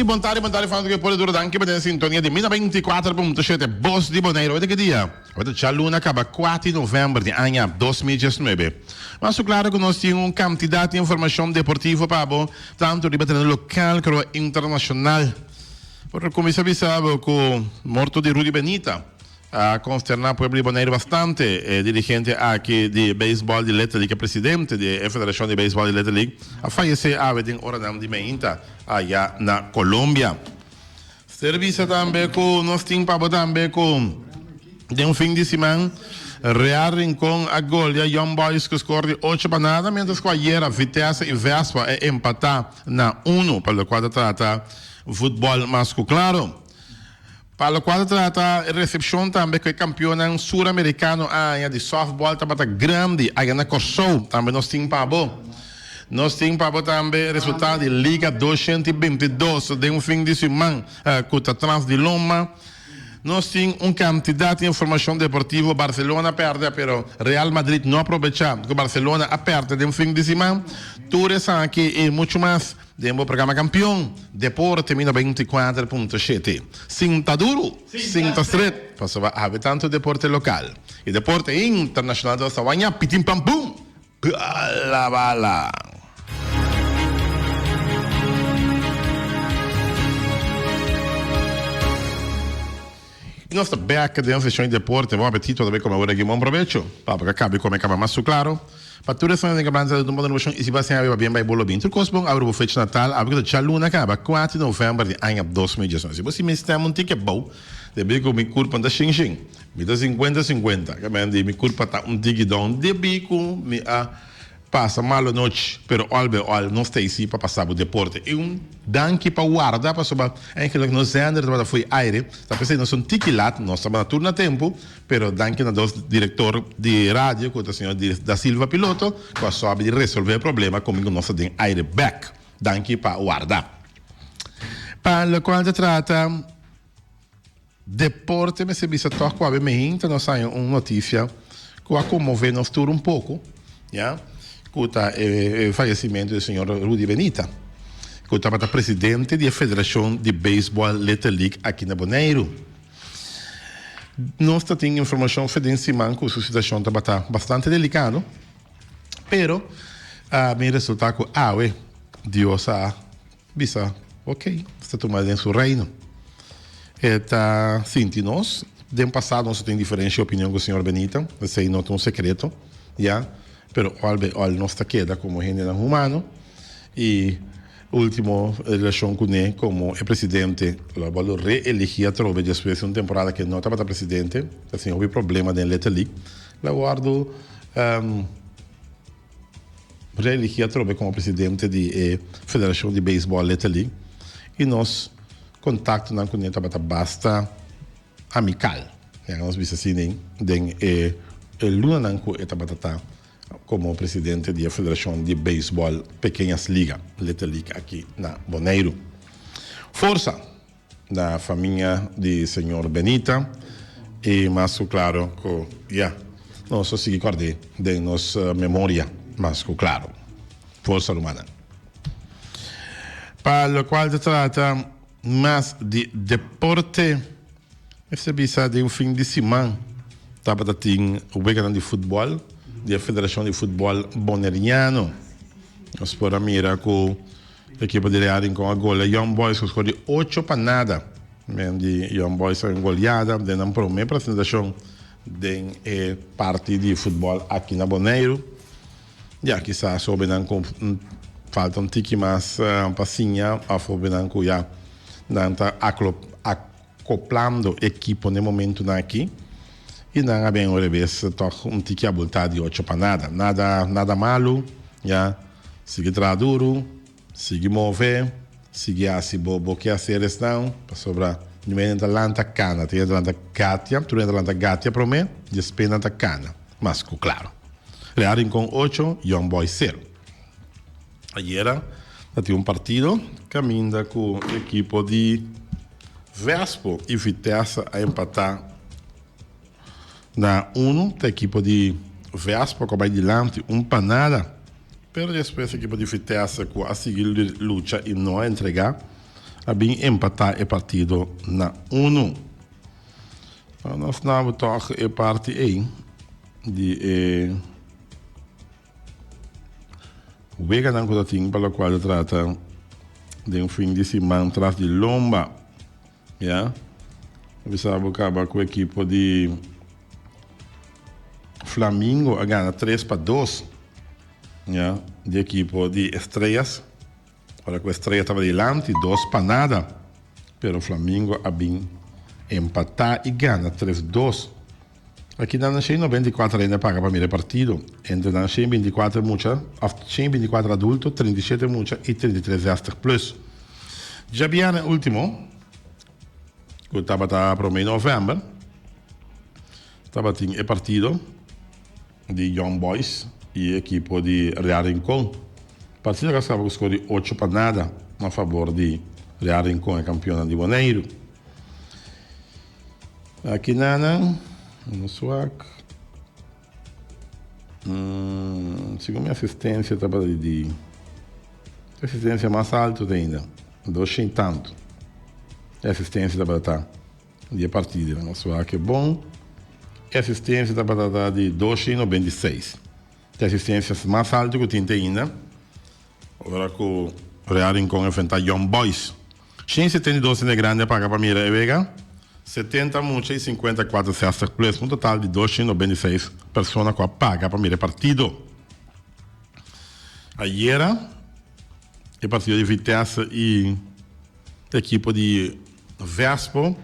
buon tardi, fanno che pure durante anche per la sintonia di 1024.7 Boss di Bonaire. Vedete che dia? Vedete c'è luna acaba 4 de novembro di anno 2019. Ma so claro che noi temos quantità di informazione deportiva Pabo, tanto di battere local come internazionale. Per come sapete, con morto di Rudy Benita, ha consternato il pueblo di Bonaire bastante, dirigente anche di baseball di Little League, presidente della Federazione di Baseball di Little League, a fallecido a vedere ora di Meinta, allá na Colombia. Serviço também com nós temos para também com de fim de semana Real Rincón a Golia Young Boys que score 8 para nada, mientras que ayer a Vitesse e Vespa é empatar na 1 para o qual trata futebol masculino claro. Para o qual trata recepção também que é campeão sul-americano de softball também grande, aí na Corsou também nós temos para nós temos para também resultado de Liga 222 de fim de semana contra Trans de Loma. Nós temos quantidade de informação deportiva. Barcelona perde, pero Real Madrid não aproveita que Barcelona perde de fim de semana. Tudo isso aqui e muito mais. Demo programa campeão, Deporte 24.7. Sinta duro, sinta estreito. Passava a haver tanto deporte local. E deporte internacional da Savanha, pitim pam pum, bala bala. E nós back dentro da sessão de deporte, bom apetite, também como agora aqui, bom proveito. Para que acabe como acaba mais claro. Para tudo isso, nós vamos fazer uma noção e se você vai bem vai bolo bem. Tudo coisa abre o fecho Natal, abre o chaluna acaba 4 de novembro de ano 2019. Se você me está um ticket bom, deve que me culpa da xing me dá 50-50. Que me culpa tá ticket down, deve que me passa mal a noite, pero all não está aí para passar o deporte. E danke para guardar para sobre eigenlijk nós zender para foi aire. Tá pensando nós ticket lá, nós estamos na turno tempo, pero danke na dos diretor de rádio, com o senhor da Silva Piloto, que sabe de resolver o problema comigo nós tem aire back. Danke para guardar. Para o qual se trata deporte, me se bisa toque com a bem nós saiu uma notícia que a comover nós tudo pouco, já? Com o falecimento do senhor Rudy Benita, que estava presidente da Federação de Baseball Little League aqui na Bonaire. Nós temos informação fedencial que a situação estava bastante delicada, pero me resultado que Deus bisa, ok, está tomando em seu reino. Está sentindo-nos, do passado nós temos diferente opinião com o senhor Benita, esse não é um segredo, já? Pero al não está queda como gente humano e último relação com ele como presidente, lo reelegia trove depois de uma temporada que não estava presidente, assim houve problema na Little League, la guardo reelegia trove como presidente da Federação de Baseball Little League e nós contato com ele estava basta amical, nós vimos assim den luna nanco estava como presidente da Federação de Beisebol Pequenas Ligas, Little League aqui na Bonaire. Força da família de senhor Benita e mais claro que nós só seguimos guardar de nossa memória, mais claro. Força humana. Para o qual se trata mais de deporte, esse bisa de fim de semana, estava tendo o weekend de futebol, da Federação de Futebol Boneriano. Nós podemos mirar com a equipe de Real com a gola Young Boys que escolhe 8 para nada. De Young Boys é goleada, de não promete apresentação de parte de futebol aqui na Bonaire. Já que está soube não falta um tique mais passinha, a soube não que já não está acoplando equipe no momento aqui. E não há bem uma vez um tique abultado de 8 para nada malo, já, sigue duro, sigue mover, sigue assim, bobo que a ser estão, para sobrar, no meio da lanta cana, tem da lanta gatia, tu da lanta gatia para mim, despena da cana, mas claro. Real com 8, Young Boys 0. Ayer, tinha partido, caminha com a equipe de Vespo e Vitesse a empatar na 1, a equipe de Vespa que vai adiante, para nada. Pero depois a equipe de Vitesse a seguir luta e não a entregar, Abin empatar e partido na 1. Nós vamos toch e parte 1 de Wega não coisa ting pela qual trata de fim de semana atrás de Lomba, yeah. Você sabe acaba com a equipe de Flamengo a ganhar 3-2, yeah. De equipe de Estrelas. Ora que a Estrela estava delante, 2-0, pero o Flamengo a bem empatar e ganha 3-2. Aqui na 94 ainda paga para mim partido. Entre na 24 mucha, 24 adulto, 37 mucha e 33 extra plus. Já viene último, que estava para o mês de novembro, estava tinha o partido de Young Boys e a equipe de Real Rincón. Partido que estava com score 8-0 a favor de Real Rincón, campeão de Bonaire. Aqui na no SWAC. Segundo minha assistência, estava de assistência mais alta ainda. 200 e tanto. A assistência estava de partida. No SWAC é bom. A assistência estava de 296. A assistência mais alta que eu tinha ainda. Agora que o Real Rincón enfrenta Young Boys. 172 de grande paga para Mira e Vega. 70 mucha e 54 cestas plus, um total de 296 pessoas que paga para o partido. Ayer, o partido de Vitesse e a equipe de Vespo,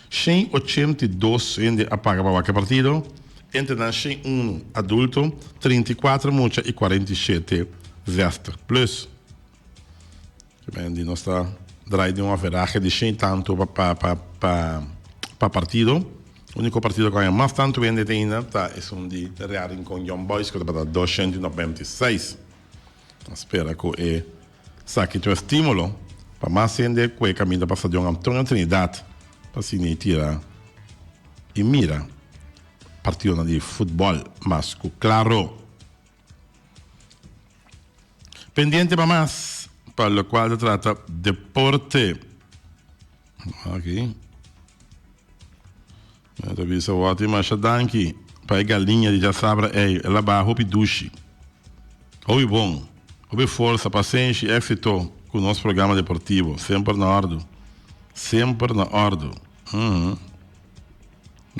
182 ainda a paga para o partido, entre na 101 adulto, 34 mucha e 47 cestas plus. Quindi nós está draindo uma veragem de 100 tanto para partido. O único partido que ganha mais tanto ainda é um de Real Rincón Young Boys, que está 296. Espera que saque o estímulo para mais ainda que o caminho para o Antônio Trinidad para se tirar e mira partido de futebol, mas claro. Pendiente para mais, para o qual trata deporte. Aqui. Eu vi o ótimo danki para a galinha de Jaçabra, ela vai roupa duche. Oi bom, oi força, paciência e êxito com o nosso programa deportivo, sempre na ordem. Sempre na ordem.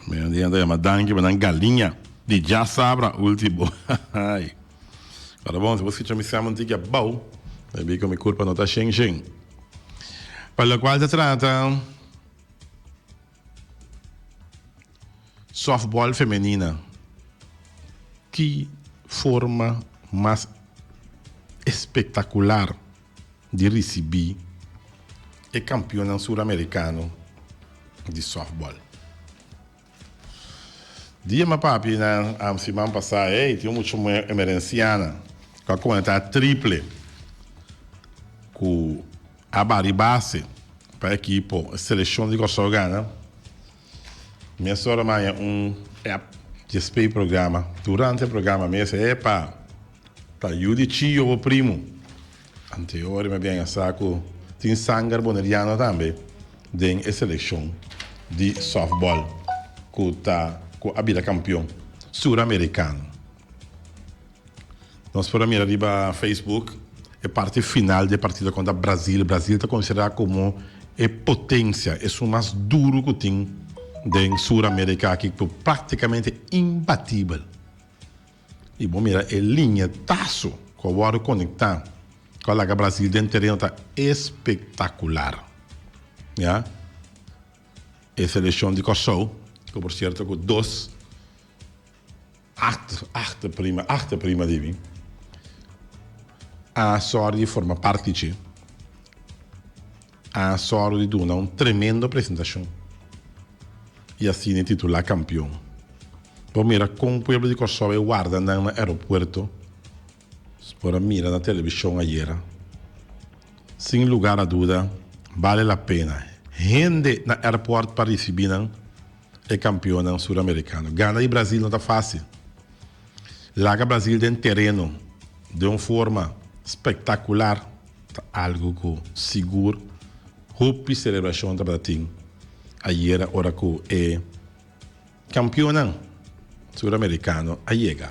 Meu dia é uma danki para a galinha de Jaçabra, último. Agora bom, se você me chama de que bom, eu vi que minha culpa não está xing. Para o qual se trata softball feminina. Que forma mais espetacular de receber o campeão sul-americano de softball. Dia meu papi na semana passada, tinha muito emergenciana, com a conta triple, com a baribase para a equipe, a seleção de Kosovo. Minha senhora Maia, de programa. Durante o programa, me disse, para Yudici o primo. Anterior, me bem, saco, tem sangue boneriano também, de seleção de softball, que a vida campeão sul-americano. Nós para mim arriba Facebook, é parte final da partida contra o Brasil. O Brasil está considerado como a potência, é o mais duro que tem da Sul-América aqui, que é praticamente imbatível. E bom, mira, é linha taço que eu vou conectar com a Brasil dentro do terreno está espetacular. Yeah? A seleção de Kosovo, que por certo com 8 prima de mim, a sorte de forma parte de a sorte de uma tremenda apresentação. E assim titular campeão. Bom, mira, com o povo de Kosovo eu guardo no aeroporto, para mirar na televisão ayer. Sem lugar a dúvida, vale a pena. Gente no aeroporto para receber o campeão sul-americano. Gana e Brasil não está fácil. Lá o Brasil tem terreno de uma forma espetacular, algo que seguro Hopi celebração para ting. Ayer ora ku e campeão sul-americano a chega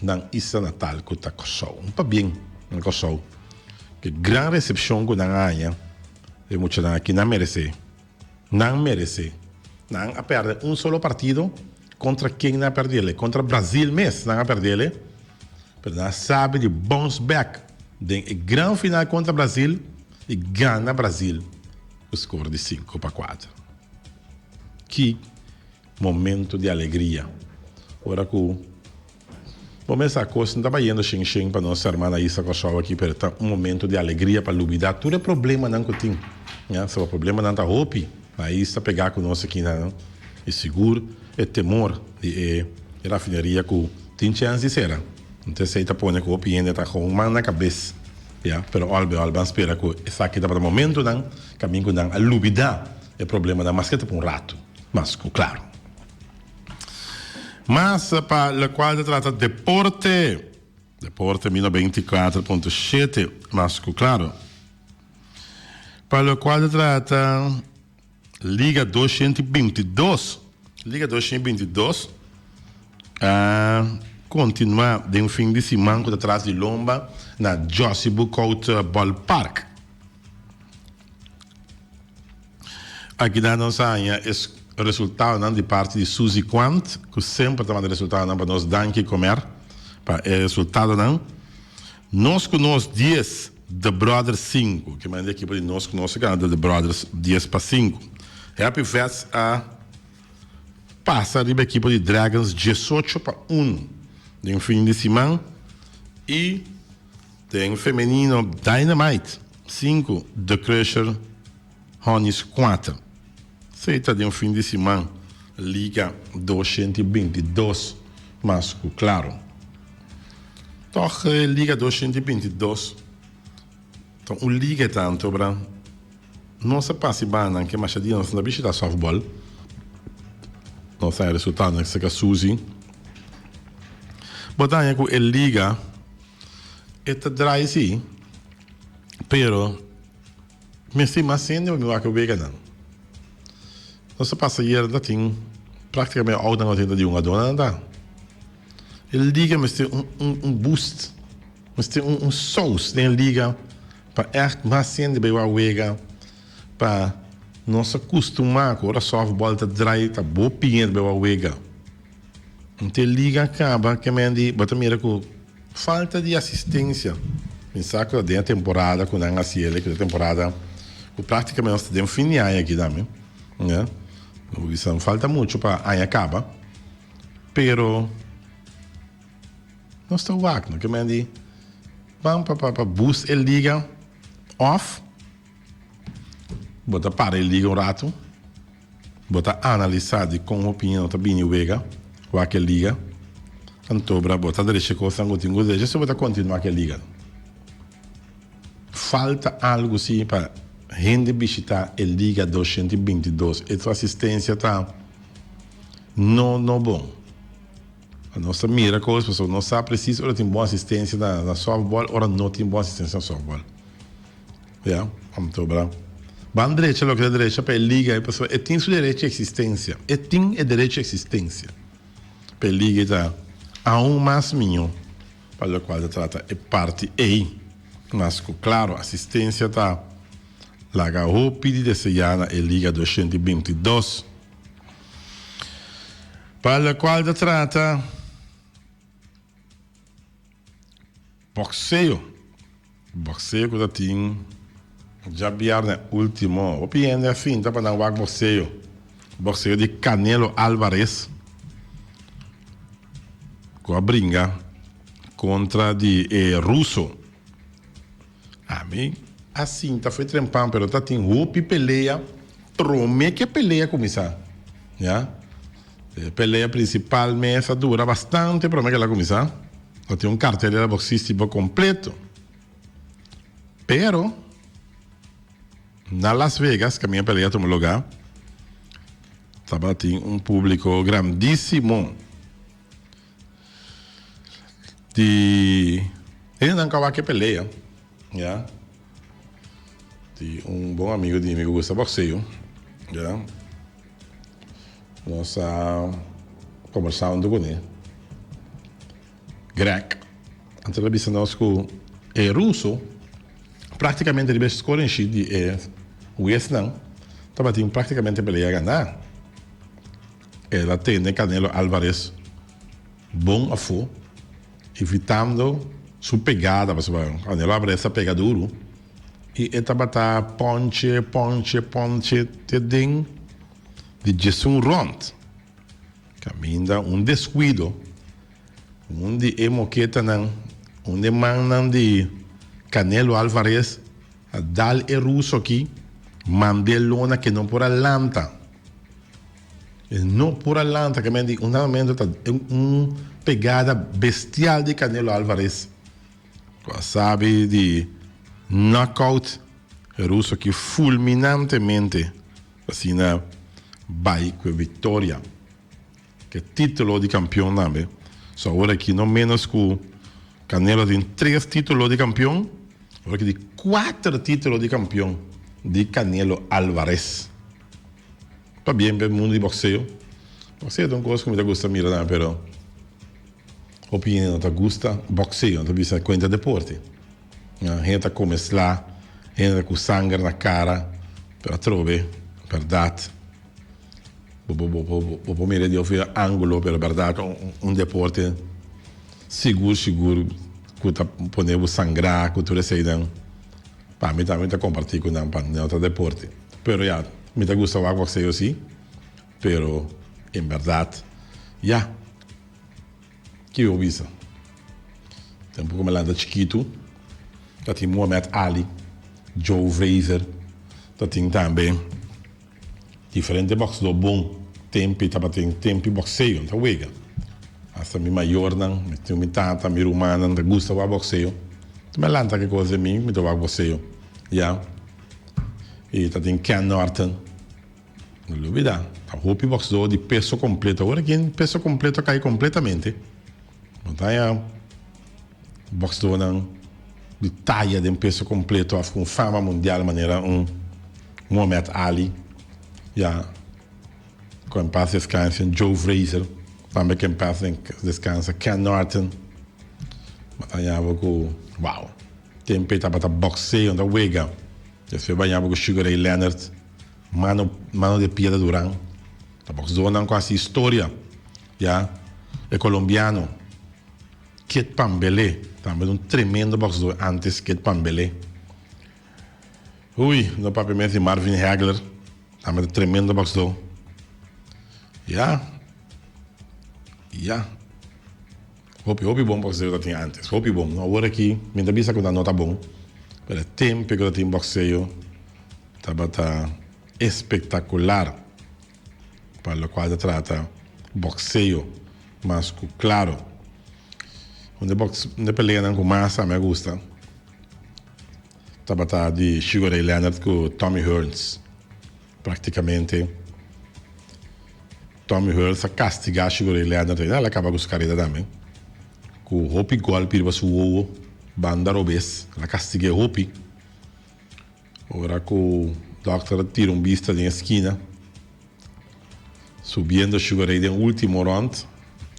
na Isla Natal ku ta Kosovo. Um pa bem em Kosovo. Que grande recepção ku na ganha. E muito na que não merece. Não merece. Não a perder solo partido contra quem não perdeu. Contra Brasil mesmo não a perder. Mas não sabe de bounce back. De grande final contra Brasil e ganha Brasil. O score de 5-4. Que momento de alegria. Ora que momento a coisa não estava indo xing para nossa irmã Isa Kosovo aqui, pero tá momento de alegria para lubidar. Tudo é problema não que tem. Se o problema não está roupi, aí está pegar conosco aqui não. E seguro, é temor de rafinaria que tem chance de ser. Então se está pondo que o roupi ainda está com uma na cabeça. Pero alba espera que essa aqui está para o momento não, caminho não a lubidar é problema não, mas que está por rato. Mas claro. Mas para o qual se trata deporte 1024.7, mas claro. Para o qual se trata Liga 222. Liga 222 continua de fim de semana atrás de Lomba na Josie Bucout Ballpark. Aqui da nossa área é o resultado não, de parte de Suzy Quant, que sempre está dando resultado não, para nós dar que comer. Para o resultado não. Nós com nós 10, The Brothers 5, que manda a equipe de nós com nós ganha The Brothers 10-5. Happy Fest passa a equipe de Dragons 18-1 de fim de semana. E tem feminino Dynamite 5, The Crusher Honis 4. Seita de fim de semana, Liga 222, mas claro. Toch, Liga 222. Então, o Liga tanto, bra. Não se passa bem, que machadinha não se bicha da softball. Não sai resultado, que se Suzy. Botanha com o Liga, eta drai sim, pero me estima sendo o meu acabei ganhando. Não se passa hier dat tem praticamente oude na tenda de uma dona não. Ele liga mas tem boost, mas tem sauce tem liga para echt mais sendo bem o wega para não se acostumar com a softball tá dry tá boa pinha bem o wega. Então liga acaba que me andi bota mira com falta de assistência. Pensar que a temporada com a cielo que a temporada o praticamente está de fim de ano aqui também, né? Isso falta muito para aí acaba, pero não está o vácuo, que me diz, vamos para boost ele liga off, bota para ele liga rato, bota analisar de com opinião tá bem o vega, o que liga, então bota deixa coisa não tem coisa, já só bota continuar que liga. Falta algo assim para gente visitar a Liga 222. Essa assistência está não bom. A nossa mira com as pessoas não sabe preciso, ora tem boa assistência na softball, ora não tem boa assistência na softball. Vamos bra. Ban direita, lo que é direita para a Liga, a pessoa tem seu direito de existência. Tem o direito de existência. Para a Liga está a mais minho, para o qual se trata é parte A. Mas, claro, a assistência está lá o pedi de Seiana e Liga 222. Para o qual se trata boxeo que já tem já vier último o piende a fim tá para não boxeo de Canelo Álvarez com a brinca contra de russo. A mim, assim, tá foi trempando, pero tá tem roupa e peleia, promete que a peleia começar, já? Peleia principal, essa dura bastante, promete que ela começar. Tá tem cartelera boxística completo. Pero, na Las Vegas, que a minha peleia tomou lugar, tava tem público grandíssimo de... Ele não acabou que peleia. Yeah. bom amigo de mim que gosta de boxeio. Já. Nós conversando com ele. Greg. Antes de dizer nós que é russo, praticamente ele vai escolher de Vietnã. Estava tendo praticamente para ganhar. Ela tem Canelo Álvarez bom a fo, evitando sua pegada, porque Canelo Álvarez pega duro. E estava ponche, tem de Jason Rond. Caminha descuido, de emoqueta não, mandam de Canelo Álvarez a dar o russo aqui, mandei lona que não por Atlanta. Não por Atlanta, que me diz, pegada bestial de Canelo Álvarez. Sabe, de knockout russo que fulminantemente assim vai com vitória, que título de campeão também. Só agora aqui não menos que Canelo tem 3 títulos de campeão, agora que tem 4 títulos de campeão de Canelo Álvarez. Está bem para o mundo de boxeo. Boxeo é uma coisa que me gusta mirar, mas opinião não te gusta boxeo, não te gusta conta deporte. A gente começa lá, a gente com sangue na cara, para trovar, verdade. Vou mirar de ouvir ângulo, para verdade, deporte seguro, que tá podendo sangrar, que tudo isso aí, para mim também tá compartilhar com outro deporte. Pero já, me gusta o boxeo sim, pero em verdade, já, que eu vi isso. Tem um pouco mais lá chiquito. Tem Muhammad Ali, Joe Frazier, tem também diferentes boxeadores bom tempo, tem tempo boxeio, então wega. Hasta mi maior não, tem mi tata, mi rumana, não gosta de boxeio. Mas lá que coisa mim, me toca boxeio, já. E tem Ken Norton, não duvida. A roupa boxeador de peso completo, agora que peso completo cai completamente. Não tem boxeador não. De talla de peso completo, com fama mundial, maneira Muhammad Ali, já, com paz descansa, Joe Frazier, também com paz descansa, Ken Norton, banhava com, uau, tem peita para boxeio, da wega, já banhava com Sugar Ray Leonard, mano de Piedra Durán, da boxeio não com essa história, já, é colombiano, Kid Pambelé, também tremendo boxeador antes Kid Pambelé. No papel mesmo Marvin Hagler, também tremendo boxeador. Já. Hope bom boxeador que tinha antes. Hope bom. Agora aqui, me dá vista que não está bom. Mas o tempo que eu tenho boxeio estava espetacular. Para o qual se trata boxeio, mas claro. Onde pelea com massa, me gusta. Estava de Sugar Ray Leonard com Tommy Hearns. Praticamente, Tommy Hearns a castigar Sugar Ray Leonard. Ela acaba com os caras também. Com o Hopi golpe, para o banda robês. Ela castiga o Hopi. Agora com o Doctor tira vista na esquina. Subindo Sugar Ray no último round.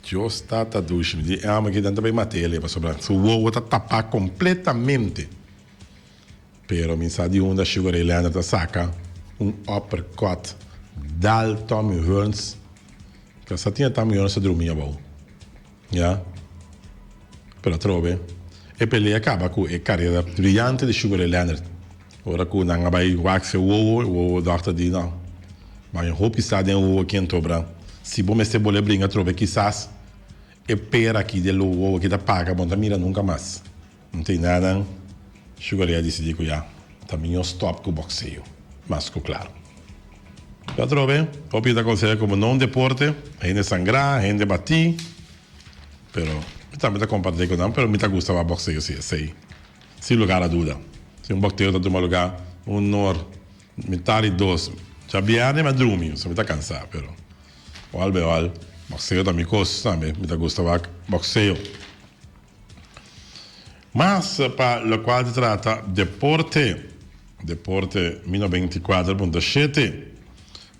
Eu estava ducho, mas que tanto bem matei ele para sobrar. O ovo está tapado completamente. Pero me sabe onde Sugar Ray Leonard saca uppercut dal Tommy Hearns. Que só tinha Tommy Hearns a dormir bom. Já? Pero trove. E pelea acaba com a carreira brilhante de Sugar Ray Leonard. Ora que não vai waxer o ovo doctor diz não. Mas eu hope está dentro o ovo aqui em Tobra. Se bom este bole brinca trove quizás e pera aqui de logo que tá paga, bom, tá mira nunca mais. Não tem nada. Sugar Ray decidiu que já também eu stop com o boxeio. Mas claro. Já trove, o pita considera como não deporte, a gente sangrar, a gente bater, pero também tá compartilhando com não, pero me tá gostando o boxeio, sim, sem lugar a dúvida. Se boxeio tá tomando lugar, nor, metade dois, já viene, mas dorme, você me tá cansado, pero o albeol, boxeio também gosta, me tá gostando boxeio. Mas para o qual se trata deporte, Deporte 24.7.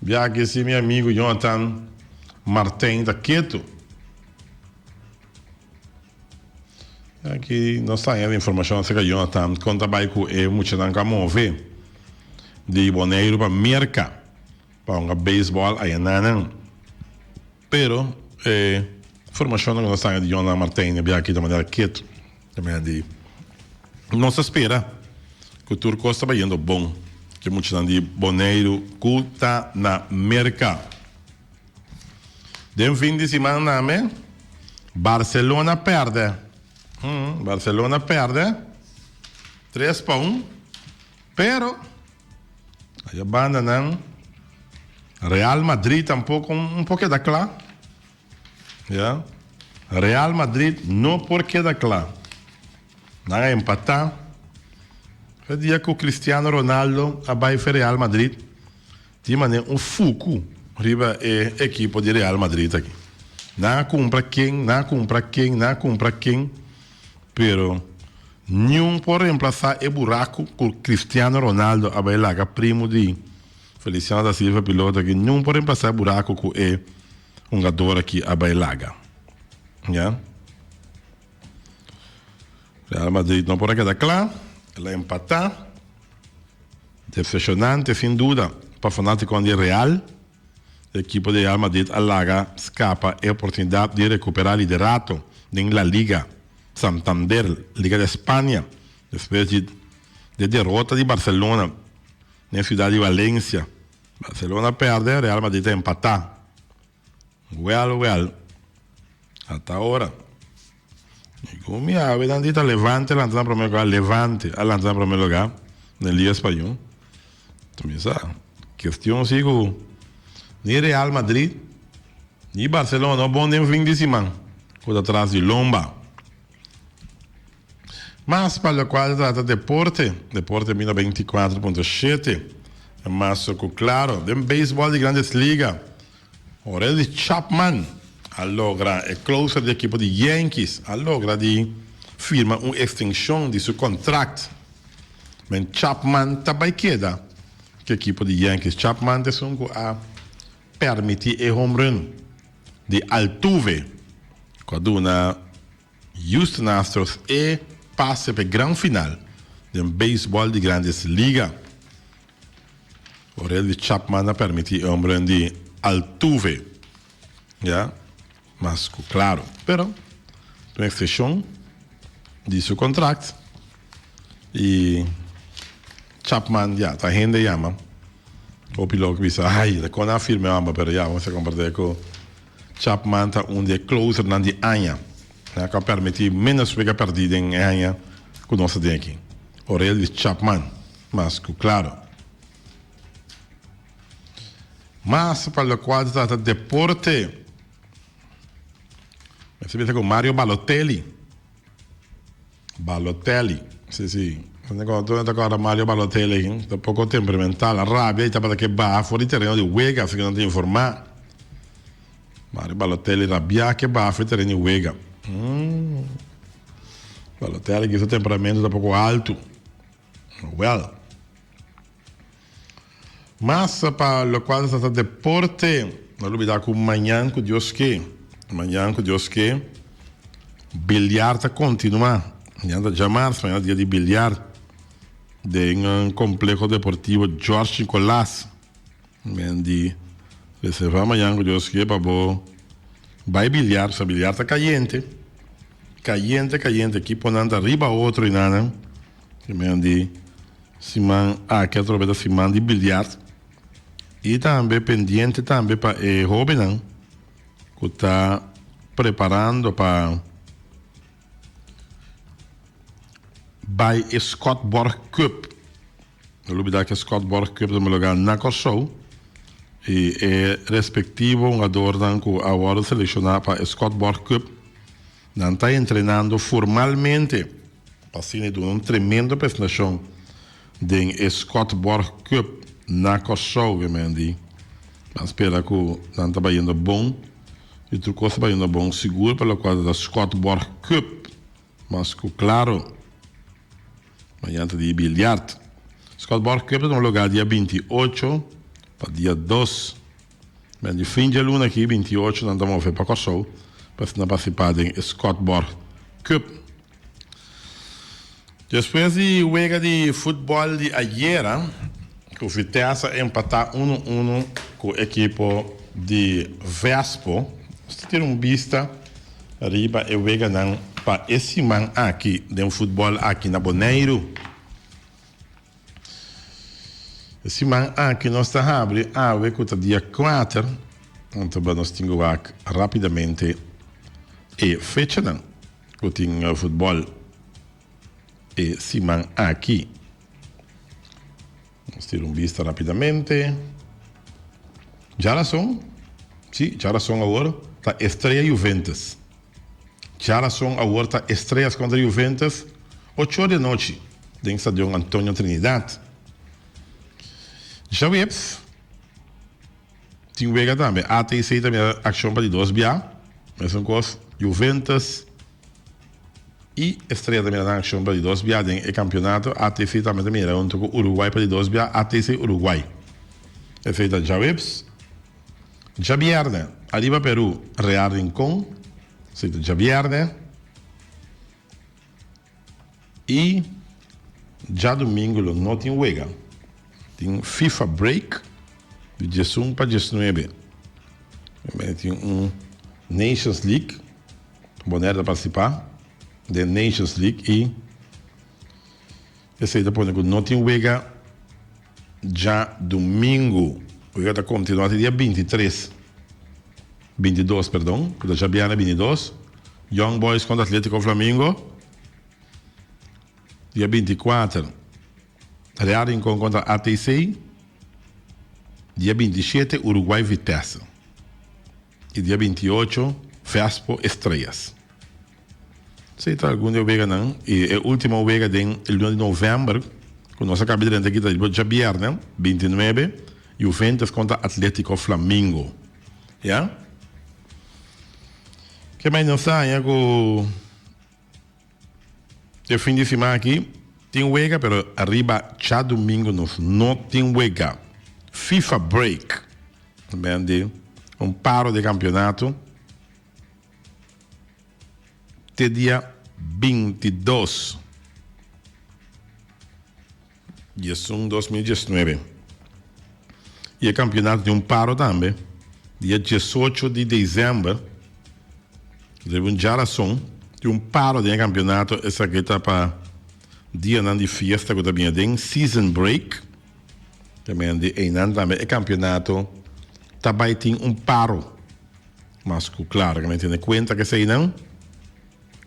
Viaje esse meu amigo Jonathan Martins da Queto. Aqui nós temos informação acerca de Jonathan. Conta bem que é muito não mover de Boneiro para Merca para um beisebol aí não. Pero informação que nós temos de Jonathan Martins viaja aqui da maneira Queto. Também de não se espera que o turco está indo bom. Que muito não de Boneiro culta na Merca. De fim de semana, né? Barcelona perde. Barcelona perde 3-1. Pero a banda não. Real Madrid tampouco um pouco da clá. Yeah. Real Madrid não porque da clá. Não é empatar. O dia que o Cristiano Ronaldo vai para Real Madrid, tinha fuku riba a equipe de Real Madrid aqui. Não compra quem, pero nenhum por reemplazar o buraco que o Cristiano Ronaldo vai lá, primo de Feliciano da Silva, piloto aqui, nenhum por reemplazar o buraco que é um jogador aqui vai lá. Yeah? Real Madrid não por aqui da claro. Ela empatar. Decepcionante, sem dúvida, para fanático de Real. A equipe de Real Madrid alaga, escapa a oportunidade de recuperar liderato em La Liga Santander, Liga de Espanha, depois de derrota de Barcelona na cidade de Valência. Barcelona perde, Real Madrid empatar. Well. Até agora. Como a verdade Levante lançando primeiro lugar, Levante a lançar primeiro lugar na Liga Espanhola. Também sabe. Questão sigo nem Real Madrid nem Barcelona não bom nem fim de semana, coisa atrás de Lomba. Mas para o qual trata Deporte 24.7, é mais claro, de beisebol de Grandes Ligas. Aurelio Chapman logra a closer da equipe de Yankees, logra de firma uma extensão de seu contrato. Mas Chapman também queda que a equipe de Yankees. Chapman é um que a permitir a home run de Altuve quando na Houston Astros e passe para a grande final de beisebol de Grandes Ligas. Aurelio Chapman a permitir a home run de Altuve. Yeah? Mas, claro, pero uma extensão de seu contrato e Chapman já está rende chama o piloto que diz quando a firma ama pero já vamos compartilhar com Chapman está de closer na de anha que permite menos pega perdida em anha que nós temos aqui Aurelio Chapman mas claro mas para o qual trata Deporte. Você vê com Mario Balotelli, sim. Agora Mario Balotelli, da pouco temperamental, a rabia, e estava que barra fora de terreno de Uega, se não tem informar. Mario Balotelli rabia que barra fora de terreno de Uega. Balotelli que seu temperamento está um pouco alto. Well. Mas para o qual está Deporte, não olvidar que amanhã com Deus que bilhar está continua. Já março, amanhã dia de bilhar de um complexo deportivo Jorge Nicolás. Mendi reservar amanhã com Deus que para vai bilhar, se bilhar está caliente, aqui ponendo arriba outro e nada. Mendi Simão, que outra vez Simão de bilhar e também pendente também para jovem que está preparando para vai Scott Borg Cup. Eu lembro que Scott Borg Cup é um lugar na Corsou e é respectivo um jogador que agora selecionado para Scott Borg Cup. Não está treinando formalmente para ser uma tremenda apresentação de Scott Borg Cup na Corsou, obviamente. Mas espera que não está indo bom. E tu costa vai indo bom seguro pela quadra da Scott Borg Cup. Mas claro, amanhã de bilhar. Scott Cup no lugar dia 28 para dia 2. Bem, de fim de luna aqui, 28, nós vamos ver para Kosovo para participar do Scott Cup. Depois de jogo de futebol de ayer, que o Vitesse empatar 1-1 com a equipe de Vespo. Você tem vista arriba e jogo não para esse man aqui, de futebol aqui na Bonaire. Esse man aqui nós está abrindo a jogo dia 4, então nós temos rapidamente e fecha não, que tem futebol esse man aqui. Vamos ter vista rapidamente. Já são? Sim, já são agora. Está Estrela Juventus. Já são agora, está Estrelas contra Juventus. 8 horas da noite. Dentro do estádio Antônio Trinidad. Já vemos. Tem jogo também. ATC também é ação para de 2BA. Mesma coisa. Juventus e Estrela também na ação para de 2BA em campeonato. ATC também era junto com Uruguai para de 2BA. ATC Uruguai. É feita já vemos. Já viernes, arriba Peru, Real Rincón. Feita já viernes. E já domingo não tem jogo. Tem FIFA Break de 18 para 19. Tem Nations League. Boné para participar da Nations League e esse aí depois não tem jogo já domingo. O jogo está continuando dia 22, perdão, que já viene 22. Young Boys contra Atlético Flamengo. Dia 24, Real Rincón contra ATC. Dia 27, Uruguai Vitesse. E dia 28, Vespo Estrelas. Se está algum dia jogo não, e o último jogo de 1 de novembro, com nossa cabeça aqui já viernes, 29, Juventus contra Atlético Flamengo. Já? Que mais não sai, com o fim de semana aqui, tem jogo, mas arriba já domingo não tem jogo. FIFA Break, também paro de campeonato. Até dia 22 de junho de 2019. E o campeonato tem paro também. Dia 18 de dezembro, teve geração de paro de campeonato. Essa aqui está para dia de festa, que também tem Season Break. Também é campeonato. Também tem paro. Mas, claro, que me tem conta que sei não.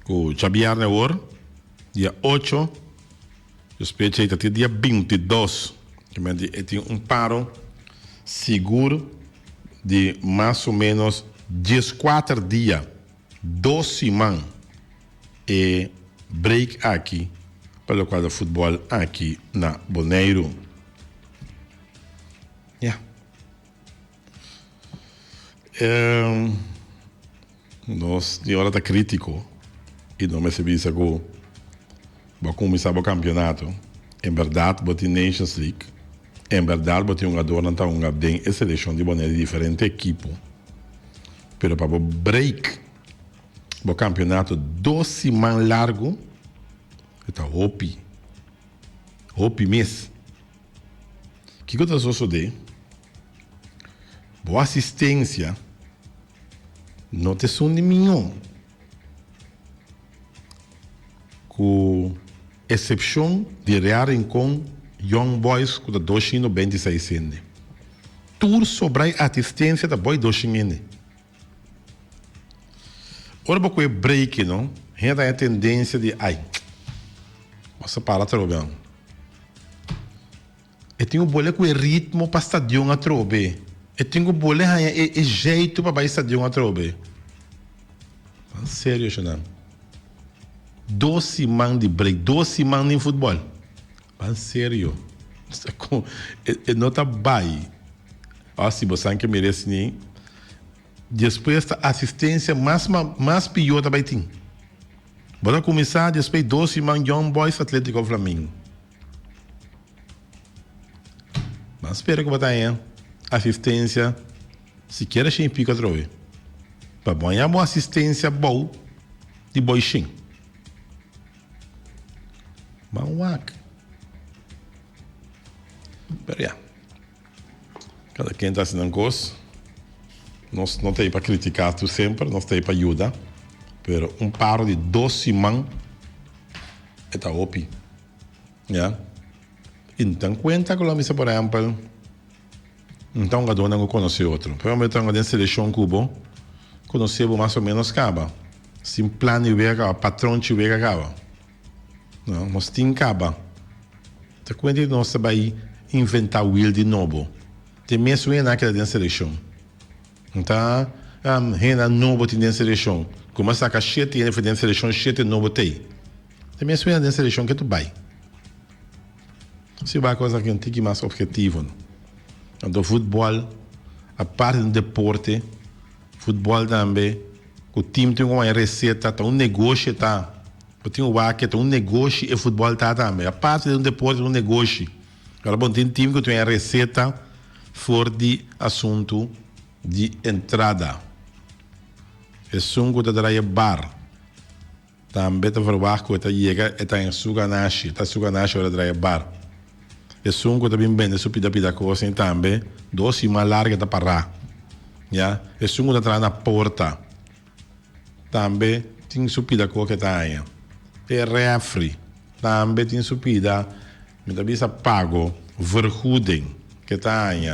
O Xavier agora, dia 8, espero que até dia 22, que tem paro seguro de mais ou menos 14 dias, 2 semanas, e break aqui, para o quadro de futebol aqui na Bonaire. Yeah. Nós, de hora está crítico. E não me serviço que vou começar o campeonato. Em verdade, vou ter Nations League. Em verdade, vou ter um jogador então a seleção de boné de diferente equipo. Pero para o break, o campeonato 2 semanas largo, está hopi mês. O que eu estou de? Boa assistência. Não te som de nenhum. Com exceção de Real Rincón, Young Boys com 226 anos. Tudo sobre a assistência da Boy 200 anos. Ora, porque break, não? Ainda é tendência de, nossa parar trobão. Eu tenho bolé com ritmo para estadião a trobe. Eu tenho bolé é jeito para estadião a trobe. Sério, Xanã? 2 semanas de break, 2 semanas em futebol. Sério. Não está bem. Se você que merece nem. Depois a assistência mais pior também tem. Bora começar depois 2 semanas Young Boys Atlético Flamengo. Mas espero que você tenha assistência, se quer sem pica trove. Para bom, é uma assistência boa de boixim. Mas Pero cada quem está sendo coisa, nós não tem para criticar tu sempre, nós tem para ajudar. Pero paro de 12 man é opi. Yeah? Então, conta com a missa, por exemplo, então cada um não conhece outro. Por exemplo, então, na seleção cubo, conhecemos mais ou menos acaba. Sim, plano de ver acaba, patrão de ver acaba. Não, mas tem acaba. Então, quando nós vai inventar o will de novo, tem mesmo naquela dentro da seleção. Então, rena novo tem dentro da seleção. Como essa cacheta tem dentro da seleção, chete novo tem. Tem mesmo dentro da seleção que tu vai. Se vai coisa que não tem mais objetivo. Do futebol, a parte do deporte, futebol também, o time tem uma receita, tem negócio, tá? Tem um negócio e futebol tá também. A parte do deporte é negócio. Agora, bom, tem time que tem a receita fora de assunto de entrada. É sungo da draia bar. Também está verwacht que está chega e está em suganashi, está suganashi da draia bar. É sungo também bem, é pida coisa também, doce mais larga da pará. Já, é sungo da na porta. Também tem supida coisa que está aí. É refri. Também tem supida, me dá bisa pago, vergoeding que está aí.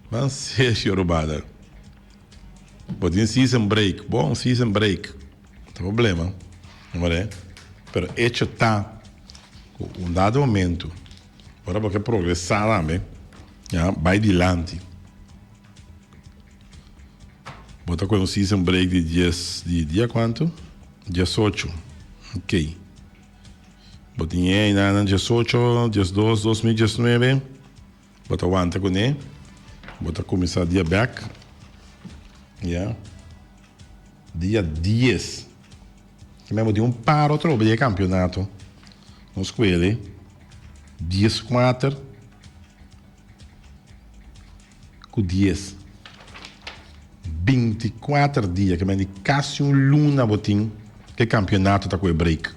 Mas sério, roubada. Pode season break, bom season break, não tem problema, não é? Mas hecho está, um dado momento, agora porque progressar também, já vai adiante. Bota com um season break de dia quanto? 18, ok. Botinha aí na 18, 12, 2019, bota aguanta com ele, bota começar dia back. Yeah. Dia 10. Que mesmo de paro outro dia campeonato. Nos coelhos. 10-4. Com 10. 24 dias. Que mesmo de quase luna botim. Que campeonato tá com o break.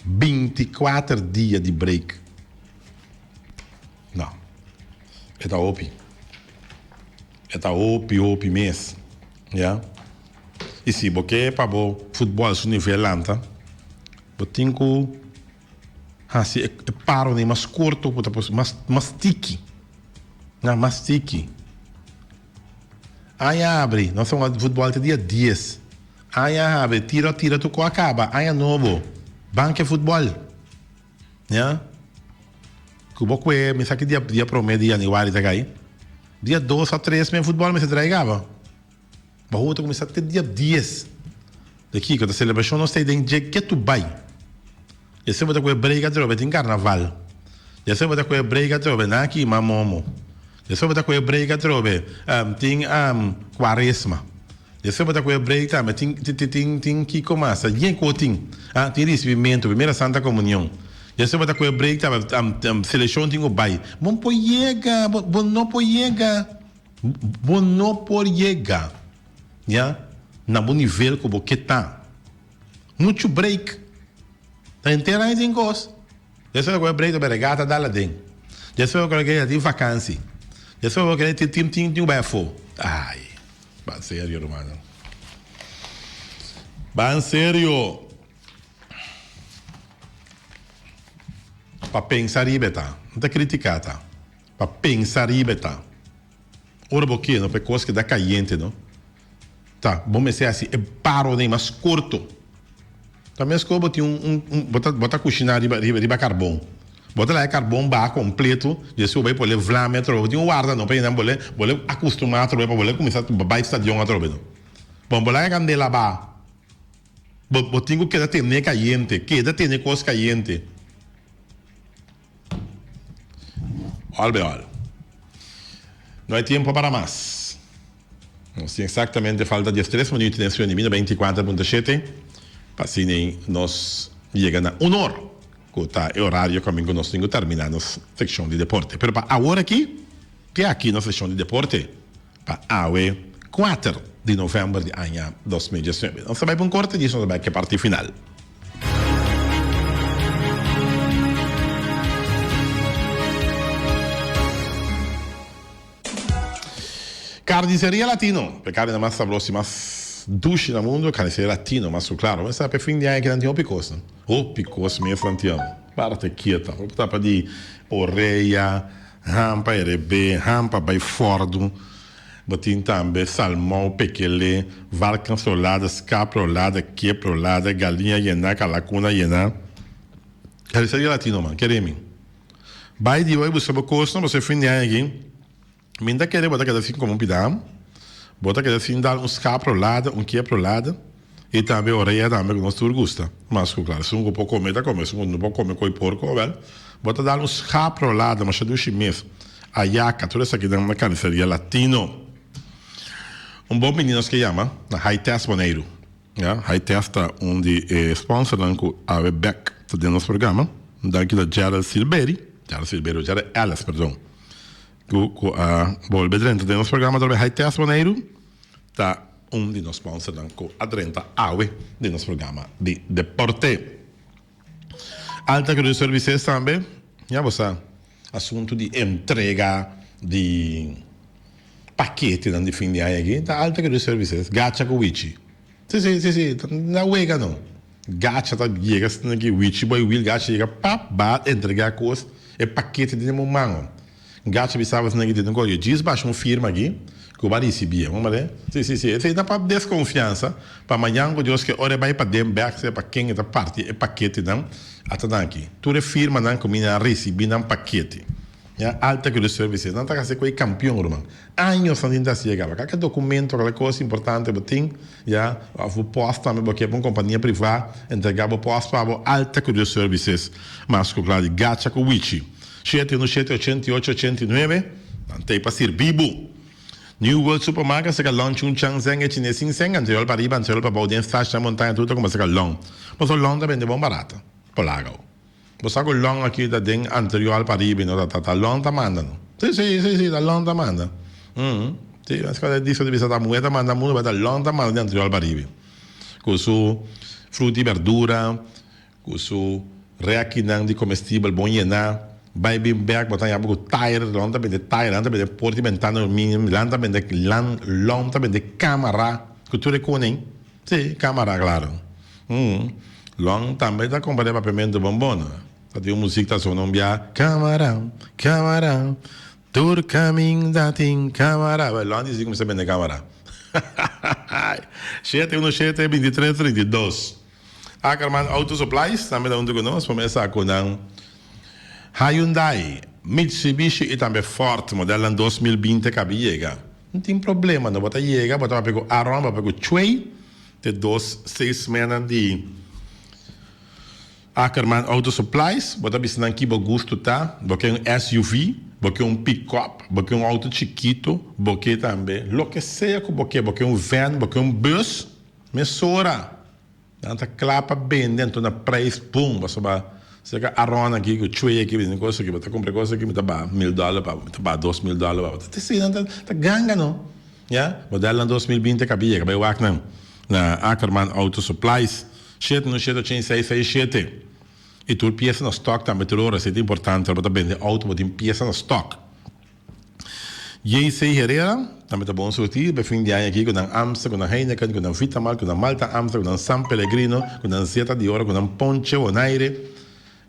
24 dias de break. Não. É da OPI. Está opi mês, já. E se você para o futebol no nível alto, você tem que se paro nem mais curto, mais tiki, não mais tiki. Aí abre, nós somos futebol até dia 10. Aí abre, tira tu com acaba, aí novo, banca futebol, já. Que você me sabe que dia promedio dia aniversário da gai. Dia 2 a 3, meu futebol me se entregava. Mas o outro começou até dia 10. Daqui, quando a celebração não está dentro que tu vai. E se você vai briga, tem carnaval. E se você vai briga, aqui, mamomo. E se você vai briga, tem quaresma. E se você vai briga, tem que começa. E tem recebimento, primeira Santa Comunhão. Já se você break, seleção tem o bai. Bom por chega, bom não por chega, bom não por chega, já na bom nível que você tá. Muito break, tá inteira aí em gosto. Já se você break, tá regata dá lá dentro. Já se você quer ter vacância, já se você quer ter tem o bafo. Ai, bem sério, romano. Bem sério. Para pensar e beta, não está criticada. Para pensar e beta. Ora, porque não é coisa que dá caliente, não? Tá, vamos dizer assim, é paro nem mais curto. Também as coisas bota cozinhar riba carvão. Bota lá carvão bar completo, já se vai poder vlametro, tem um guarda não, para não poder acostumar a trocar, para poder começar a baixar estadião a trocar. Bom, lá é candela bar. Botinho que dá ter caliente, que dá ter coisa caliente. Olha, não há tempo para mais. Nós temos exatamente falta de 3 minutos de 24.7. Assim, nós chegamos a 1 hora Cota é horário comigo nós temos terminar na secção de deporte. Pero para agora aqui, que é aqui na secção de deporte, para a 4 de novembro de ano 2019. Nós vamos para um corte disso, nós vamos para a parte final. Carniceria Latino, a carne mais saborosa, mais doce no mundo, carniceria Latino, mas claro, mas é para fim de ano que não tem o picos, né? O picos mesmo não tem. Parte quieta, para de orelha, rampa RB, rampa by Fordo, botin também salmão, pequele, valcan solada, scapra olada, quepra olada, galinha llena, calacuna llena. Carniceria Latino, man, querem? Vai de hoje, você vai costa, você fim de ano aqui. Minda querer botar cada assim como um pidam, botar cada assim dar um scap pro lado, um que pro lado, e também orelha também que nós tudo gosta. Mas claro, se um pouco comer, tá comer, se um não pode comer coi porco, velho, botar dar um scap pro lado, mas do chimes, a yaca, tudo isso aqui dá uma carniceria Latino. Um bom menino que chama, na High Test Boneiro, ja, High Test onde sponsor com a Beck, tá dentro do nosso programa, daqui da Gerald Silberi, Gerald Ellis, perdão. Bol bedrenta de nosso programa do High Test Boneiro tá de nos sponsor com a 30 AUE de nosso programa de deporte. Alta Cruz Services também, já você assunto de entrega de paquete de fim de ano aqui, tá Alta Cruz Services, gacha com Wichi. Sim, na uega não. Gacha tá chega aqui Wichi boy will gacha chega pap bat entregar coisa é paquete de momento. Gacha bisava se negativo não colhe diz baixo firma aqui que o bar recebia vamos ver sim esse dá para desconfiança para amanhã o Deus que ora vai para dem back para quem é da parte é paquete não até aqui tu firma não como na recebi não paquete já alta que o serviço não tá que ser campeão irmão anos não ainda se chegava qualquer documento aquela coisa importante botim já o posto também porque uma companhia privada entregava o posto para alta que o serviços mas claro gacha com Wichi 717-88-89 não tem para ser bibo New World Supermarket se launch um changzeng e chinês seng anterior para riba anterior para baudien stage montanha tudo como se long mas o long também é bom barato polago você sabe o long aqui da den anterior para riba não tá long tá manda sim da long tá manda sim mas quando disso de vista da moeda manda muito vai long tá manda anterior para riba com su fruta e verdura com su reaquinando de comestível bom llenar bij Bimberg, wat dan ja ook tire, landa bij de tire, landa bij de portimentano minimum, landa bij de landa bij de camera, cultura koning, sim, camera claro. Long também tá comprando papamento bombona. Tá de música tá sonando bia, camera, tur caminho da tin camera, long diz como se vende camera. 717-2332. Ackerman Auto Supplies, também da onde nós começa com Hyundai, Mitsubishi e também Ford, modelo 2020 que chega. Não tem problema, não bota chega, bota para pegar Aron, para pegar Chui, de 6 meses de Ackerman Auto Supplies, bota para aqui o gosto tá, porque um SUV, porque um pick-up, porque um auto chiquito, porque também, lo que seja, porque um van, porque um bus, mesura. Então, clapa bem dentro da preço, pum, você vai se que Aron aqui, que o Chui aqui, que coisa que você compra coisa que me dá $1,000, para $2,000, tá sim, tá ganga não, já? Modelo 2020 cabia, que vai o Ackerman, na Ackerman Auto Supplies, 7 e tu peça no stock também tu ora, é importante, para vender auto, mas tem peça no stock. JC Herrera, também tá bom sortir, para fim de ano aqui, com a Amsa, com a Heineken, com a Vitamal, com a Malta Amsa, com a San Pellegrino, com a Zeta de Oro, com a Ponche Onaire,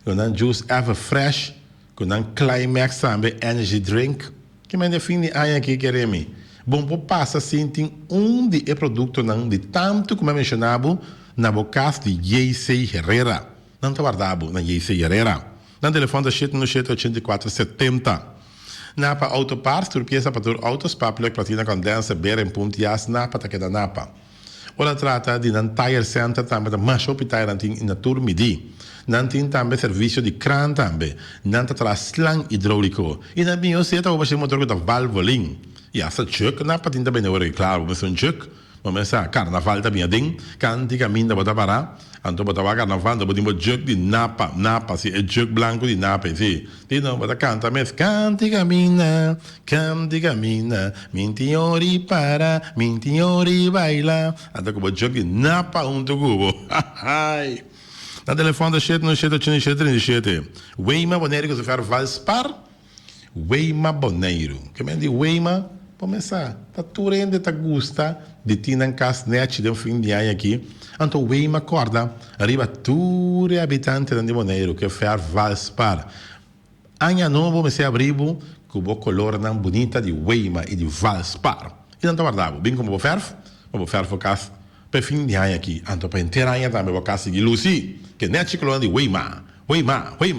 com a Juice Ever Fresh, com a Climax também, Energy Drink, que me define aí aqui, queremos. Bom, por passa assim, tem de produto não de tanto como mencionado na boca de JC Herrera. Não está guardado na JC Herrera. No telefone da 787-8470. Napa Autoparts, tu pieza para tur autos, papel, platina, condensa, beren, puntias, napa, taqueda napa. Ora trata di un tire center também da mais hospital in na tour midi. Nantin também serviço de crane também. Nanta tra slang hidráulico. E na minha seta o baixo motor da valvoline. E essa chuck na patinta bem ora claro, mas um chuck, Vamos a carnaval também, tem canti caminha bota para, anto bota para carnaval, então podemos jogo de napa, se é jogo branco de napa, sim. Tem não bota canta, mas canti caminha, mintiori para, mintiori baila, anto como jogo de napa tucubo. Ai. Na telefone da 797 Weima Boneiro que se faz Valspar. Weima Boneiro. Que me diz Weima, começar. Tá turende, tá gusta de tinan casnet de fim de ano aqui. Então Weima corda. Arriba ture habitante de Boneiro que faz Valspar. Anha novo me se abriu com o color não bonita de Weima e de Valspar. E não tá guardado. Bem como vou fer focas para fim de ano aqui. Então para inteira ano também vou cá seguir Lucy. Que nem a ciclone de Weima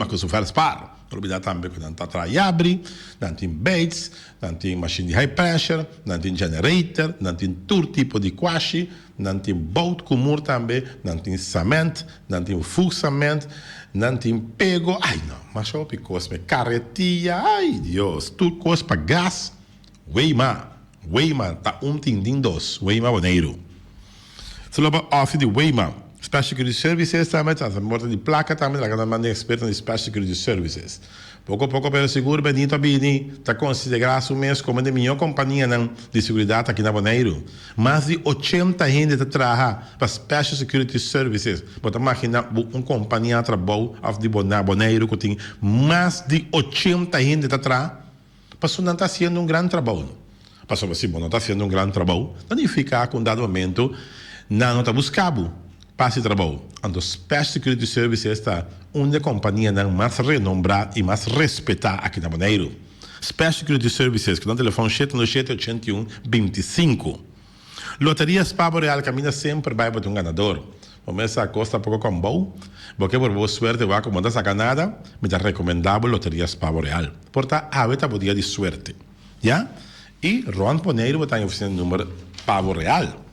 que se faz par. Olvidar também que não está atrás abre, não tem Bates, não tem machine de high pressure, não tem generator, não tem todo tipo de quashi, não tem boat comum também, não tem cimento, não tem cimento, não tem pego, ai não, mas só porque carretilha, ai Deus, tudo coisa para gás. Weima tá tem dois, Weima Boneiro. Se logo off de Weima. Special Security Services também, a morte de placa também, a cada maneira experta em Special Security Services. Pouco a pouco, pelo seguro, Benito Abini está considerado mesmo como a melhor companhia de segurança aqui na Boneiro. Mais de 80 gente está trabalhando para Special Security Services. Pode imaginar uma companhia de trabalho de Boneiro que tem mais de 80 gente está trabalhando. Porque não está fazendo um grande trabalho. Porque se não está fazendo um grande trabalho, significa que, em dado momento, não está buscando. Passe trabalho. Então, Special Security Services está uma companhia mais renombrada e mais respeitada aqui na Boneiro. Special Security Services, que no telefone 781-25. Loterias Pavo Real caminha sempre vai para um ganador. Começa a costa pouco com bom, porque por boa suerte vai acomodar essa ganada, me dá recomendável Loterias Pavo Real. Portanto, a dia de suerte. Já? E Ron Boneiro está oferecendo o número Pavo Real.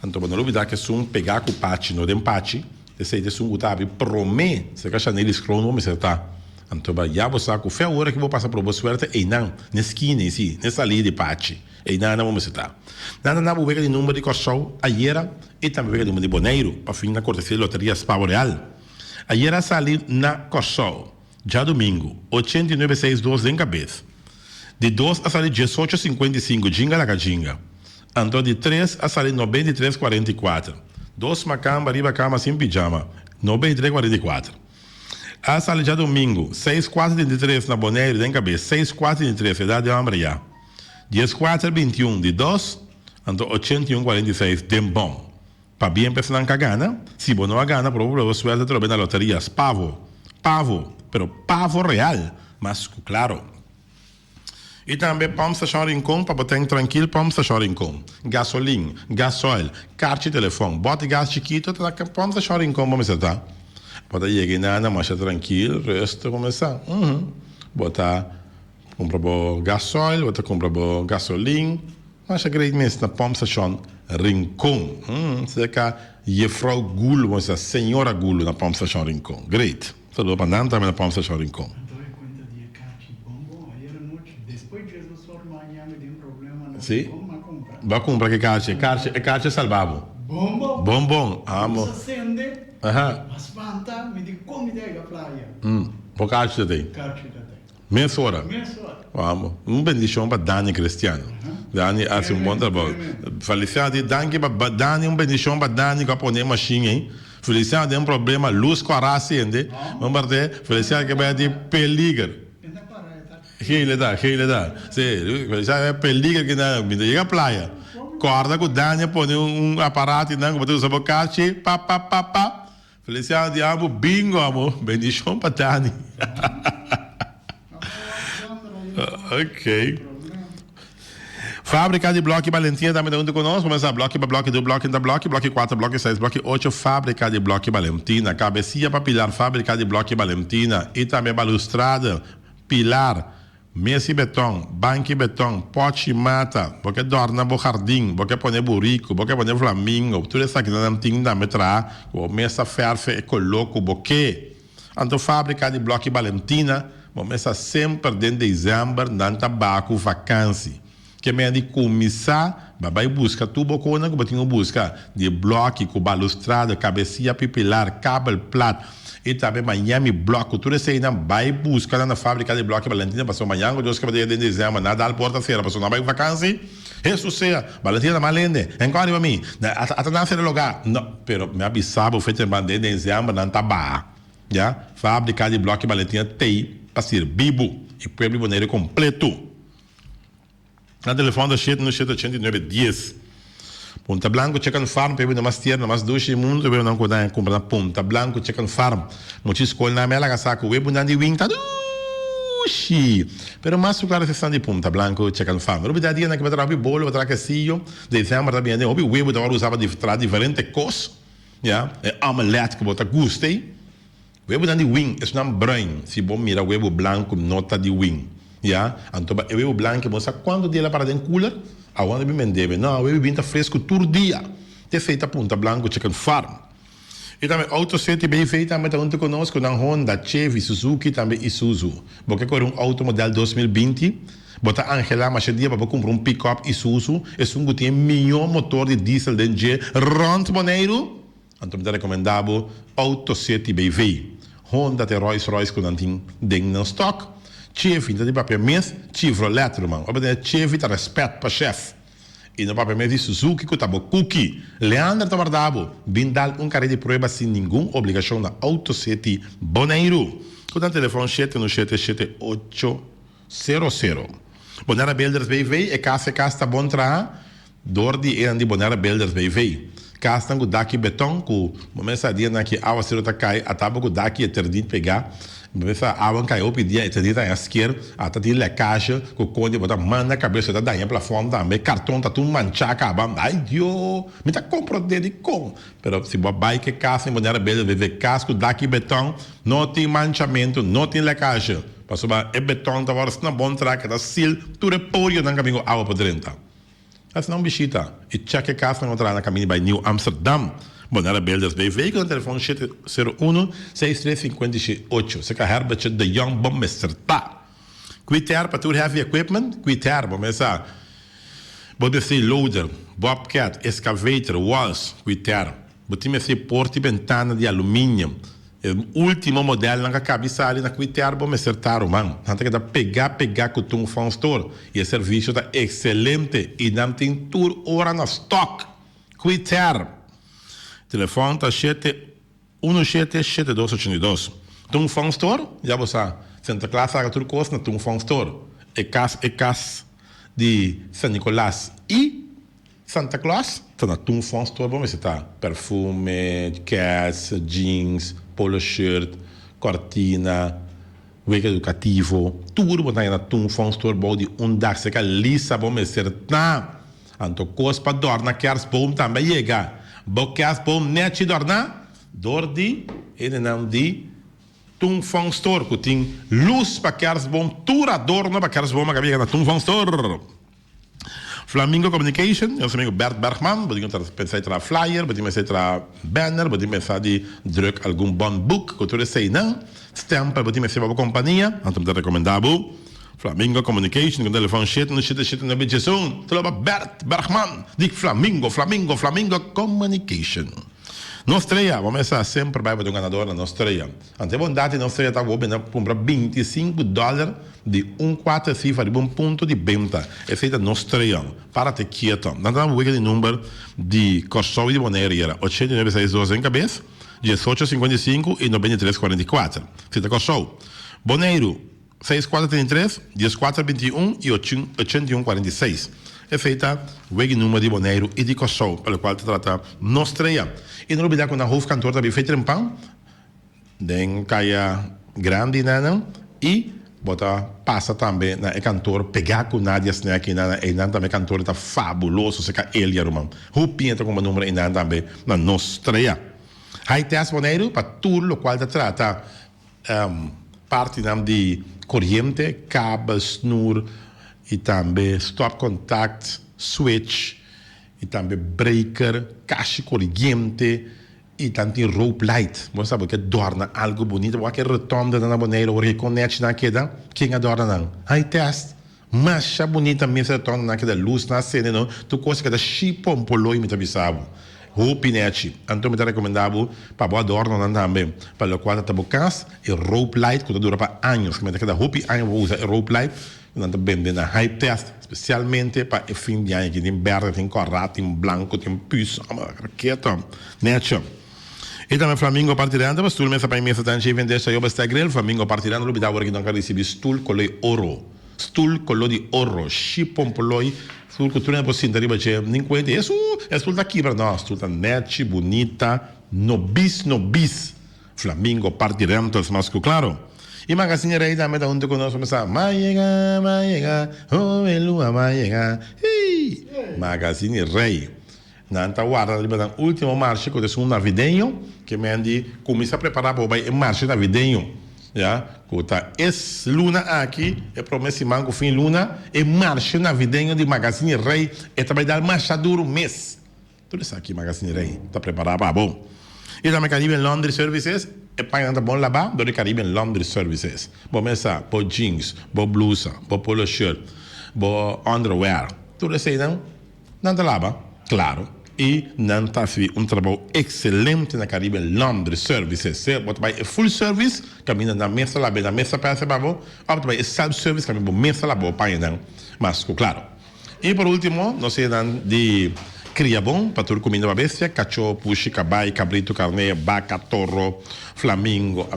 Então, não olvidar que se pegar com o patch, não tem patch, esse é um utabi promete, se que a chanel escrono, mas está. Então, já você com fé hora que vou passar por boa suerte, e não, na esquina, nessa linha de patch, e não vamos estar. Nada, vou ver o número de corção, ayer, e também ver o número de Boneiro, para fim da cortesia de Loterias Pavo Real. Ayer sali na corção, já domingo, 8962 em cabeça. De 2 a salir 1855, jinga la cajinga. Então, de 3 a salir 93,44. 2 macamba, arriba cama sem pijama. 93,44. A salir já domingo, 6,433 na Boneiro, em cabeça. 6,433, idade de hambre já. 10,421 de 2, então 81,46, tem bom. Para bem pensar na cagana, se você não gana, provavelmente você vai ter na loterias. Pavo, pero pavo real. Mas, claro. E também Pump Station Rincon, para botar tranquilo, Pump Station Rincon. Gasolina, gasóleo, carta de telefone, bota gás chiquito, Pump Station Rincon, vamos estar. Pode ir na marcha tranquilo, resto começar. Botar, comprar gasóleo, botar comprar gasolina, marcha grande mesmo na Pump Station Rincon. Você que Frau Gulo, vamos dizer, senhora Gulo na Pump Station Rincon. Great. Tudo para andar também na Pump Station Rincon. Sì. Va a comprare che calce salvavo. Bombom. Amo. Si accende, Aha. ma spanta, mi dico come dai la playa. Po calce da te. Calci da te. Mezz'ora. Mezz'ora. Un benedizione per Dani Cristiano. Dani ha un buon lavoro. Feliciano Dani per Dani, un benedizione per Dani che pone macchine. Feliciano ha un problema, luz con la accende. Non parte, Feliciano che va di pelliger. Hele da. Sì, è pellicola che llega a playa. Corda con Dani, pone un apparato in anche, potete sapere calci, pa. Feliciano di amo, bingo amo, benedizione per Dani. Ok. Fábrica de bloco Valentina também está junto conosco. Começa bloco, 2 blocos, 4, bloco 6, bloco 8. Fábrica de bloco Valentina. Cabecinha para pilar, fábrica de bloco Valentina. E também balustrada, pilar. Mesa e betão, banco e betão, pote e mata, porque dorna no jardim, porque põe burrico, porque põe flamingo, tudo isso aqui não tem da metra, o mesa ferfe e coloco boque. Então, fábrica de bloco Valentina, começa sempre dentro de dezembro, dando tabaco vacância. que me de começar, vai buscar tubo cona que botinho busca de bloco com balustrada, cabecinha pipilar, cabo plat e também Miami bloco, tudo isso aí não vai buscar na fábrica de bloco Valentina, passou amanhã, o Deus que vai ter de dezembro, nada al porta-feira, passou não vai vacância, isso seja, Valentina malende, enquanto para mim, até não ser lugar, não, pero me avisava o feito de dezembro não tá bá, já, fábrica de bloco Valentina tem para ser bibo e pueblo boneiro completo. Na telefone da Chet no Chet 8910. Punta Blanco Chicken Farm, pebe mais tierra, na mais doce mundo, pebe não coda comprar Punta Blanco Chicken Farm. Muitos escola na mela que saco, web não de wing tá doce. Pero mais claro se de Punta Blanco Chicken Farm. Rubi da dia na que vai trabalhar bolo, vai trabalhar quesillo, dezembro também, né? Obi web da hora usava diferente cos, já? É omelete que bota gostei. Web não de wing, é um brain. Se bom mira web blanco, nota de wing. Ja, então eu blanco, mas quando dia para dentro cooler, aonde me deve, não, eu vinha fresco todo dia. Te feita Punta Blanco Chicken Farm. E também auto sete bem feita, também junto conosco na Honda, Chevy, Suzuki, também Isuzu. Porque com auto modelo 2020, bota Angela, mas dia para comprar pick-up Isuzu, é que tem melhor motor de diesel de rond Boneiro. Então me recomendava auto sete bem feita. Honda te Rolls-Royce com nantin ding no stock. Chevy, então de papel mês, Chevrolet, irmão. Chevy tá respeito para chefe. E no papel mês de Suzuki, que tá bom cookie. Leandro tá guardado. Bindal carreira de prova sem nenhuma obrigação na AutoCity Boneiro. Com o telefone 7 no 77800. Bonera Builders BV e casa tá bom tra. Dordi e andi Bonera Builders BV. Casa com daqui beton, com uma mensadia na que a água tá cai, a tábua com daqui e terdinho pegar. Essa água caiu, pedia, e tendita à esquerda, até de lecagem, com o conde, botar manda a cabeça da dainha pela fome também, cartão tá tudo manchado, acaba, ai, Deus, me tá comprando dele com. Pero se bobai que casa em maneira bela, viver casco daqui beton, não tem manchamento, não tem lecagem. Passou para é beton, tá agora se não bom traque, tá sil, tudo é polio na caminho água para dentro. Essa não bichita, e cheque casa não na caminho by New Amsterdam. Bonera Builders BV, com o telefone 701-6358. Se quer Herbert de Young Bomber tá. Quitter para tudo heavy equipment, Quitter, vamos começar. Pode ser loader, bobcat, excavator, walls, Quitter. Pode ser porta e ventana de alumínio. O último modelo na cabeça ali na Quitter, vamos acertar o mano. Não tem que pegar com o phone store. E o serviço está excelente e não tem tour hora na stock. Quitter. Telefone está 717-7282. Tung Phone Store, já você Santa Claus a tudo coisa na Tung Phone Store. É casa de São Nicolás e Santa Claus está na Tung Phone Store. Vamos ver se tá perfume, cats, jeans, polo shirt, cortina, wig educativo, tudo botar na Tung Phone Store. Body dag se que lisa vamos ver tá. Anto coisa para dorna Kersboom também chega. Bokas bom net dorna, dordi, ele não di, Tung Phone Store, que tem luz para Kersboom, tura dorna para Kersboom, que na Tung Phone Store. Flamingo Communication, eu sou amigo Bert Bergman, podemos pensar em flyer, podemos pensar em banner, podemos pensar de druk algum bon book, que tudo isso aí não, stampa, podemos pensar em companhia, então te recomendava. Flamingo Communication, com o telefone 797 Telo Bert Bergman, dic Flamingo Communication. Nostreia, vamos começar sempre vai para o ganador na Nostreia. Ante bondade, Nostreia está boa, compra $25 de 4 cifra de bom ponto de venda. É feita Nostreia, para te quieto. Não dá um de número de Corsol de Bonaire, 8962 em cabeça, 1855 e 9344. Feita Corsol. Bonaire, 6433, 1421 e 8146. É feita o número de Bonaire e de Cossol, pelo qual se trata Nostreia. E não olvidar que na Ruf Cantor também feita em pão, den caia grande, não, e passa também na cantor, pegar com Nadia Snack, e não também cantor está fabuloso, se que ele é irmão. Rupinha está com o número e não também na Nostreia. Aí tem as Bonaire para tudo o qual se trata parte de corrente, cabo, snur, e também stop contact, switch, e também breaker, caixa corrente, e também rope light. Você sabe que dorna algo bonito, porque retomda na boneira, ou reconhece na queda, quem adora não. Aí teste, Mas bonita mesa torna naquela luz na cena, não? Tu coisa que da chipom poloi me tabisabo. Roupa net. Então me recomendava para boa adorno não também. Para o quadro tabocas e rope light que dura para anos. Que me cada roupa anos usa rope light. Não também na hype test, especialmente para o fim de ano que tem verde, tem corrado, tem branco, tem puce, raqueta, net. E também Flamingo partirando, mas tudo mesmo para mim está cheio de eu basta grel. Flamingo partirando, lobby da hora que não quer receber stool coloi ouro, stool coloi de ouro, chipom poloi. Sul cultura não pode arriba che nem cuente isso é sul daqui para nós sul tá net bonita no bis Flamingo partirando mas claro e Magazine Rei também da onde conosco mas maiega oh elua maiega Magazine Rei nanta guarda ali para último marcha que é um navideño que me andi começa a preparar para o marcha navideño. Ja, kota es luna aqui, é promessa mango fim luna, é marcha navideño de Magazine Rei, é também dar marcha duro mês. Tudo isso aqui Magazine Rei, está preparado para bom. E também Caribbean Laundry Services, é para andar bom lá, do Caribbean Laundry Services. Bom mesa, bom jeans, bom blusa, bom polo shirt, bom underwear. Tudo isso aí não tá lava, claro. E não está um trabalho excelente na Caribbean Laundry Services. Você vai full service, caminha na mesa lá, na mesa para ser babo, ou vai self-service, caminha na mesa lá, para não. Mas, claro. E por último, nós temos de cria bom, para tudo comida para bestia, cachorro, puxi, cabai, cabrito, carne, vaca, toro, flamingo,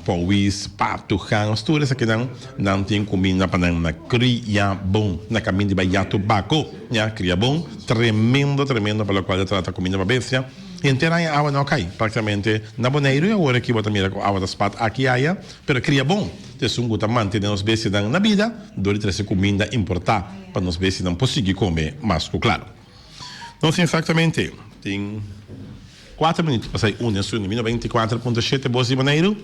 pauís, pato, rãs, tudo isso aqui não tem comida para na cria bom, na caminho de baiato, baco, cria bom, tremendo para o qual trata comida para bestia. E inteira a água não cai, praticamente na boneiro e agora aqui bota mira com água das patas aqui aí, pero cria bom. Então guta manter nos bestia na vida, dori trazer comida importar para nos bestia não conseguir comer, mas claro. Não sei exatamente, tem 4 minutos para sair um em 24.7 Boas de Boneiro.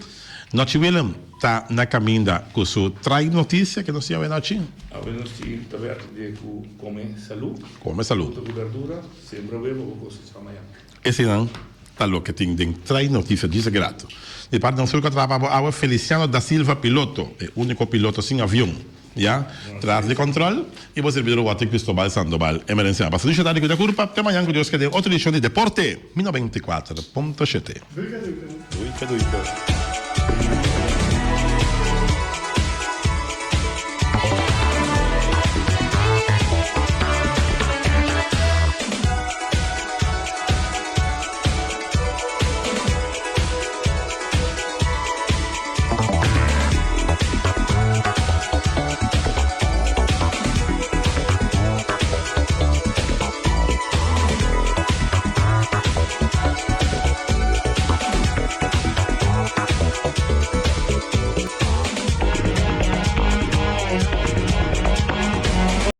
Noite Willem está na caminha com sua trai notícia que não sei a noite. A ver se está verde de comer saúde. Come saúde. Fruta, verdura, sempre bebo ou coisa amanhã. Esse não está louco, tem trai notícia diz grato. De parte do sul que trabalha a Feliciano da Silva piloto, é o único piloto sem avião. Ja, traz de controle e você virou o Até Cristóbal Sandoval. Emergência. Passa de tarde com a curva. Até amanhã com Deus que dê outra edição de Deporte 94.7. Duica.